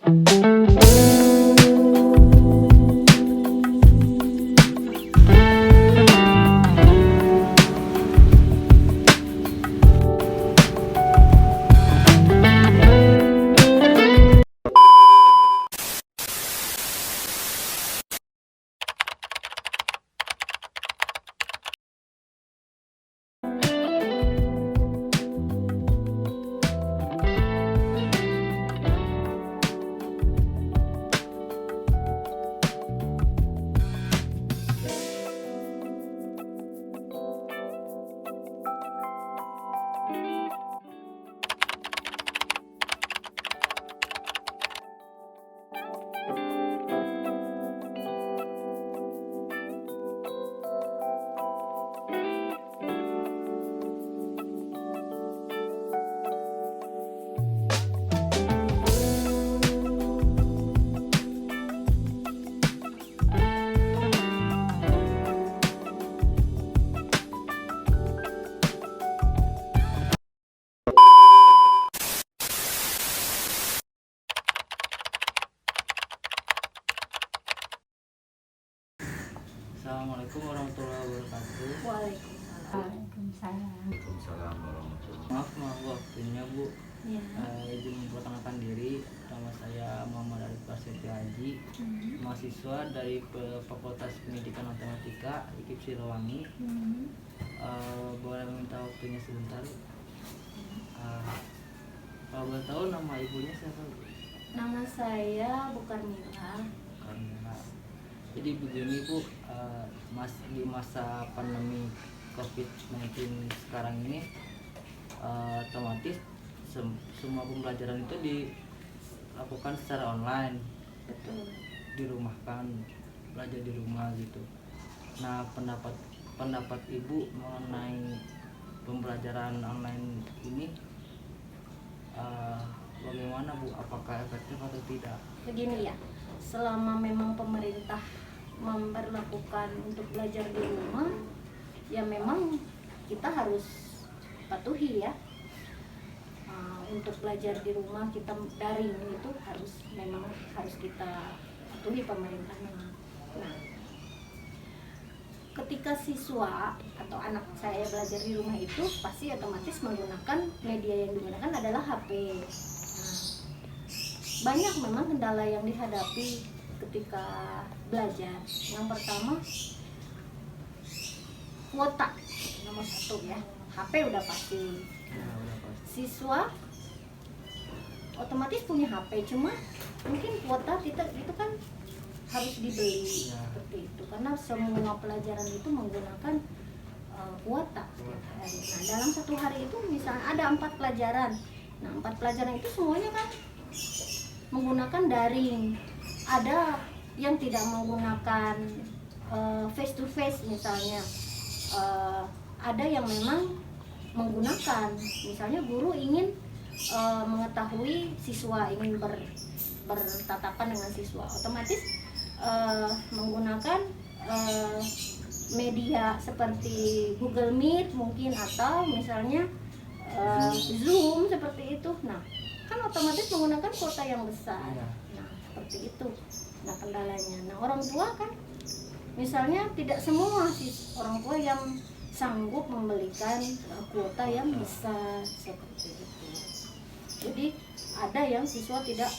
Assalamualaikum warahmatullahi wabarakatuh. Waalaikumsalam. Waalaikumsalam warahmatullahi wabarakatuh. Maaf waktunya Bu. Ya. Izin memperkenalkan diri. Nama saya Muhammad Arif Prasetyo Haji, mahasiswa dari Fakultas Pendidikan Matematika IKIP Siliwangi. Boleh minta waktunya sebentar? Kalau boleh tahu nama ibunya siapa Bu? Nama saya Bukarmila. Karena jadi begini Bu, di masa pandemi COVID-19 sekarang ini, otomatis semua pembelajaran itu dilakukan secara online. Betul. Dirumahkan, belajar di rumah gitu. Nah, pendapat Ibu mengenai pembelajaran online ini bagaimana Bu? Apakah efektif atau tidak? Begini ya, selama memang pemerintah memperlakukan untuk belajar di rumah, ya memang kita harus patuhi ya. Untuk belajar di rumah kita daring itu memang harus kita patuhi pemerintahnya. Nah, ketika siswa atau anak saya belajar di rumah itu pasti otomatis menggunakan media yang digunakan adalah HP. Nah, banyak memang kendala yang dihadapi ketika belajar. Yang pertama, kuota nomor satu ya. HP udah pasti. Siswa otomatis punya HP, cuma mungkin kuota kita itu kan harus dibeli seperti itu, karena semua pelajaran itu menggunakan kuota setiap hari. Nah, dalam satu hari itu misalnya ada 4 pelajaran. Nah, 4 pelajaran itu semuanya kan menggunakan daring. Ada yang tidak menggunakan face to face misalnya. Ada yang memang menggunakan, misalnya guru ingin mengetahui siswa, ingin bertatapan dengan siswa, otomatis menggunakan media seperti Google Meet mungkin, atau misalnya Zoom seperti itu. Nah, kan otomatis menggunakan kuota yang besar. Nah, seperti itu. Nah, kendalanya. Nah, orang tua kan misalnya tidak semua orang tua yang sanggup membelikan kuota yang besar seperti itu. Jadi ada yang siswa tidak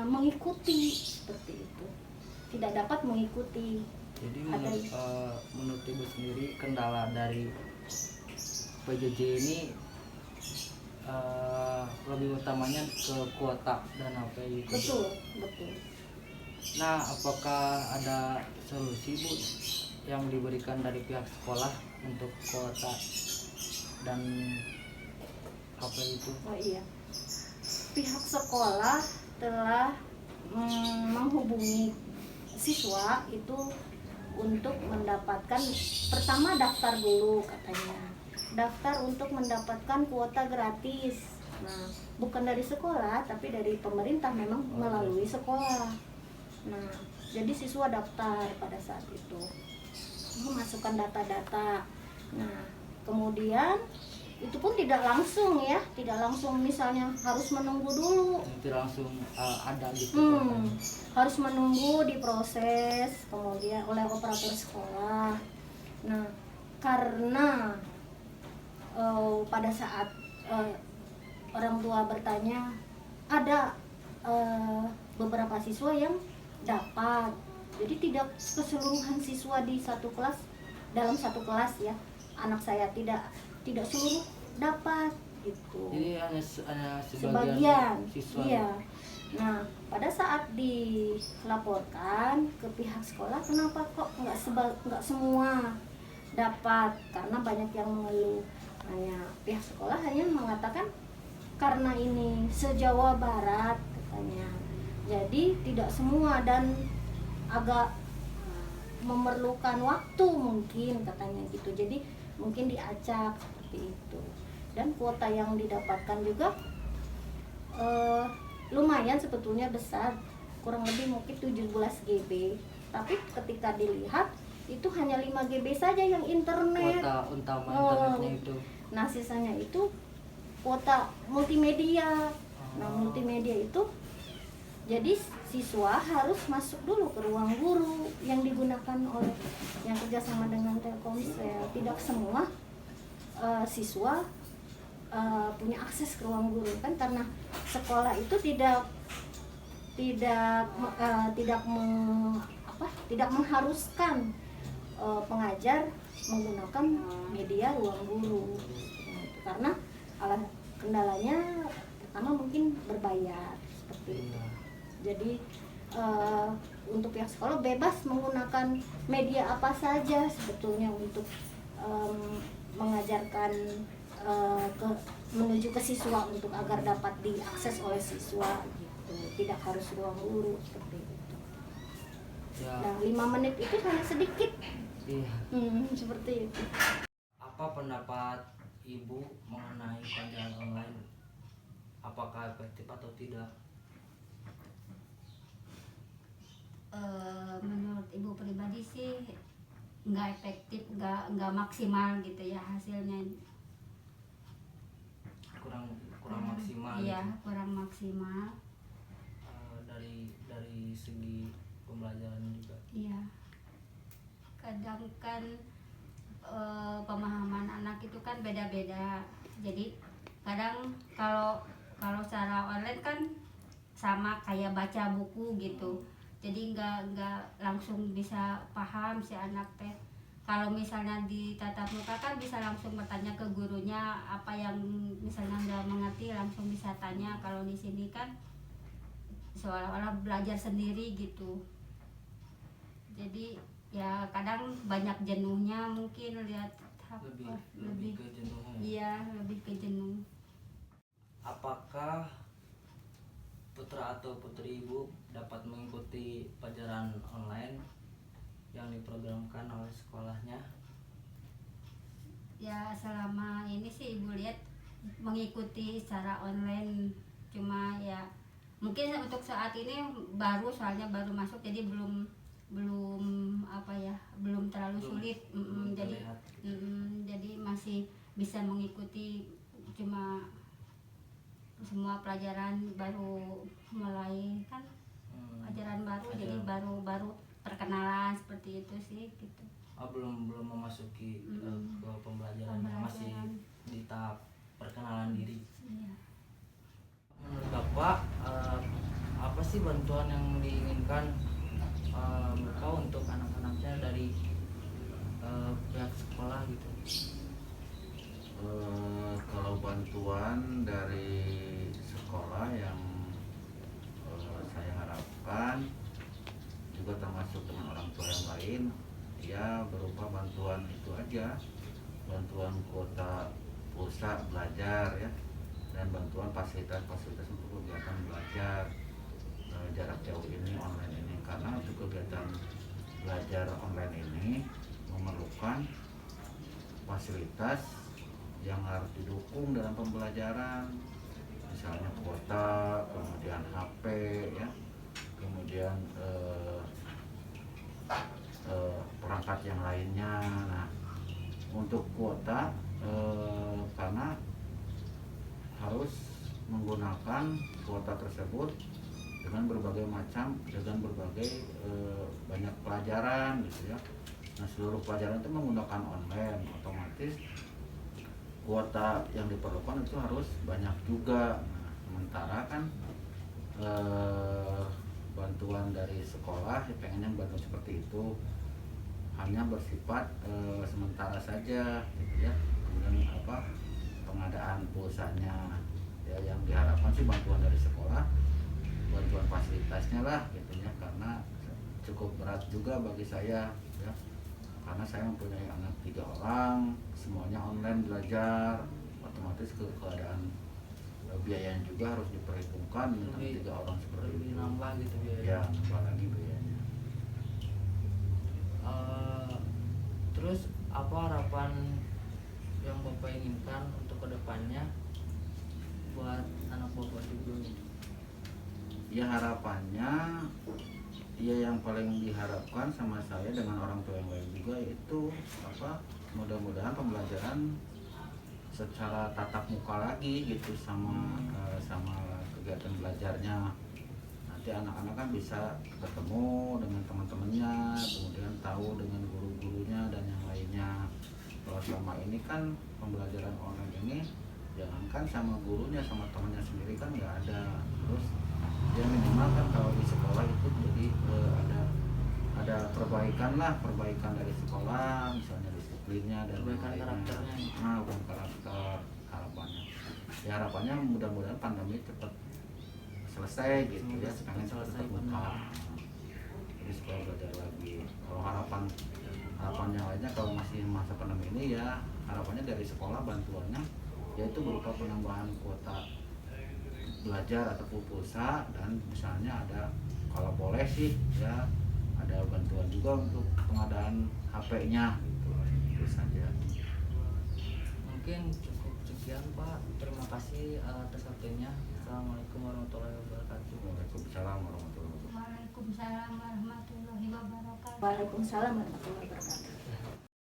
mengikuti seperti itu, tidak dapat mengikuti. Jadi menurut Ibu sendiri kendala dari PJJ ini lebih utamanya ke kuota dan apa gitu. Betul. Nah, apakah ada solusi Bu yang diberikan dari pihak sekolah untuk kuota dan apa itu? Oh iya, pihak sekolah telah menghubungi siswa itu untuk mendapatkan, pertama daftar dulu katanya, daftar untuk mendapatkan kuota gratis. Nah, bukan dari sekolah tapi dari pemerintah, memang melalui sekolah. Nah, jadi siswa daftar pada saat itu, memasukkan data-data. Nah, kemudian itu pun tidak langsung ya, tidak langsung misalnya harus menunggu dulu. Nanti langsung ada gitu Hmm, harus menunggu diproses kemudian oleh operator sekolah. Nah, karena pada saat orang tua bertanya, ada beberapa siswa yang dapat, jadi tidak keseluruhan siswa di satu kelas, dalam satu kelas ya, anak saya tidak seluruh dapat gitu. Jadi hanya Sebagian siswa. iya. Nah, pada saat dilaporkan ke pihak sekolah, kenapa kok nggak semua dapat, karena banyak yang mengeluh. Hanya pihak sekolah hanya mengatakan karena ini se-Jawa Barat katanya, jadi tidak semua dan agak memerlukan waktu mungkin katanya gitu, jadi mungkin diacak seperti itu. Dan kuota yang didapatkan juga lumayan sebetulnya besar, kurang lebih mungkin 17 GB, tapi ketika dilihat itu hanya 5 GB saja yang internet. Kuota utama internetnya itu. Nah, sisanya itu kuota multimedia. Nah, multimedia itu jadi siswa harus masuk dulu ke ruang guru yang digunakan oleh yang kerjasama dengan Telkomsel. Tidak semua siswa punya akses ke ruang guru kan, karena sekolah itu tidak mengharuskan pengajar menggunakan media ruang guru, karena kendalanya pertama mungkin berbayar seperti itu. Jadi untuk pihak sekolah bebas menggunakan media apa saja sebetulnya untuk mengajarkan menuju ke siswa untuk agar dapat diakses oleh siswa gitu. Tidak harus ruang guru seperti itu. Ya. Nah, 5 menit itu sangat sedikit. Iya. Seperti itu. Apa pendapat Ibu mengenai pelajaran online? Apakah efektif atau tidak? Menurut Ibu pribadi sih nggak efektif, nggak maksimal gitu ya hasilnya. Kurang maksimal. Iya, gitu. kurang maksimal. Dari segi pembelajaran juga. Iya. Kadang kan pemahaman anak itu kan beda-beda. Jadi kadang kalau secara online kan sama kayak baca buku gitu. Jadi nggak langsung bisa paham si anak teh. Kalau misalnya di tatap muka kan bisa langsung bertanya ke gurunya, apa yang misalnya nggak mengerti langsung bisa tanya. Kalau di sini kan seolah-olah belajar sendiri gitu. Jadi ya kadang banyak jenuhnya mungkin lihat lebih ke jenuhnya. Iya, lebih ke jenuh. Apakah putra atau putri Ibu dapat mengikuti pelajaran online yang diprogramkan oleh sekolahnya? Ya selama ini sih Ibu lihat mengikuti secara online, cuma ya mungkin untuk saat ini soalnya baru masuk, jadi belum terlalu sulit. Jadi masih bisa mengikuti, cuma semua pelajaran baru mulai kan, pelajaran baru jadi baru perkenalan seperti itu sih gitu. Belum memasuki ke pembelajaran, masih di tahap perkenalan diri. Iya. Menurut Bapak, apa sih bantuan yang diinginkan mereka untuk anak-anaknya dari pihak sekolah gitu? Kalau bantuan dari sekolah yang saya harapkan juga termasuk dengan orang tua yang lain, ya berupa bantuan itu aja, bantuan kuota pulsa belajar ya, dan bantuan fasilitas untuk kegiatan belajar jarak jauh ini, online ini. Karena untuk kegiatan belajar online ini memerlukan fasilitas yang harus didukung dalam pembelajaran, misalnya kuota, kemudian HP ya, kemudian perangkat yang lainnya. Nah, untuk kuota karena harus menggunakan kuota tersebut dengan berbagai macam, dengan berbagai banyak pelajaran gitu ya. Nah, seluruh pelajaran itu menggunakan online, otomatis kuota yang diperlukan itu harus banyak juga. Nah, sementara kan bantuan dari sekolah pengennya bantuan seperti itu hanya bersifat sementara saja gitu ya. Kemudian pengadaan pulsanya ya, yang diharapkan sih bantuan dari sekolah, bantuan fasilitasnya lah gitu ya, karena cukup berat juga bagi saya ya, karena saya mempunyai anak 3 orang, semuanya online belajar, otomatis keadaan biayanya juga harus diperhitungkan dengan 3 orang seperti lebih itu. nambah gitu Ya, nambah lagi biayanya. Terus apa harapan yang Bapak inginkan untuk kedepannya buat anak Bapak juga? Ya, harapannya ya yang paling diharapkan sama saya dengan orang tua yang lain juga itu mudah-mudahan pembelajaran secara tatap muka lagi gitu sama kegiatan belajarnya. Nanti anak-anak kan bisa ketemu dengan teman-temannya, kemudian tahu dengan guru-gurunya dan yang lainnya. Kalau selama ini kan pembelajaran online ini jangankan sama gurunya, sama temannya sendiri kan nggak ada. Terus ya minimal kan kalau di sekolah itu jadi ada perbaikan dari sekolah, misalnya disiplinnya dan Perbaikan lainnya. karakternya. Nah, bukan karakter harapannya. Ya harapannya mudah-mudahan pandemi cepat selesai gitu ya, Semoga pengen cepat cepat selesai buka. Jadi sekolah belajar lagi. Kalau harapan yang lainnya kalau masih masa pandemi ini ya harapannya dari sekolah bantuannya yaitu berupa penambahan kuota belajar atau pulsa, dan misalnya ada kalau boleh sih ya ada bantuan juga untuk pengadaan HP-nya gitu. Itu saja. Mungkin cukup sekian Pak, terima kasih atas waktunya. Assalamualaikum warahmatullahi wabarakatuh. Waalaikumsalam warahmatullahi wabarakatuh. Waalaikumsalam warahmatullahi wabarakatuh. Waalaikumsalam warahmatullahi wabarakatuh.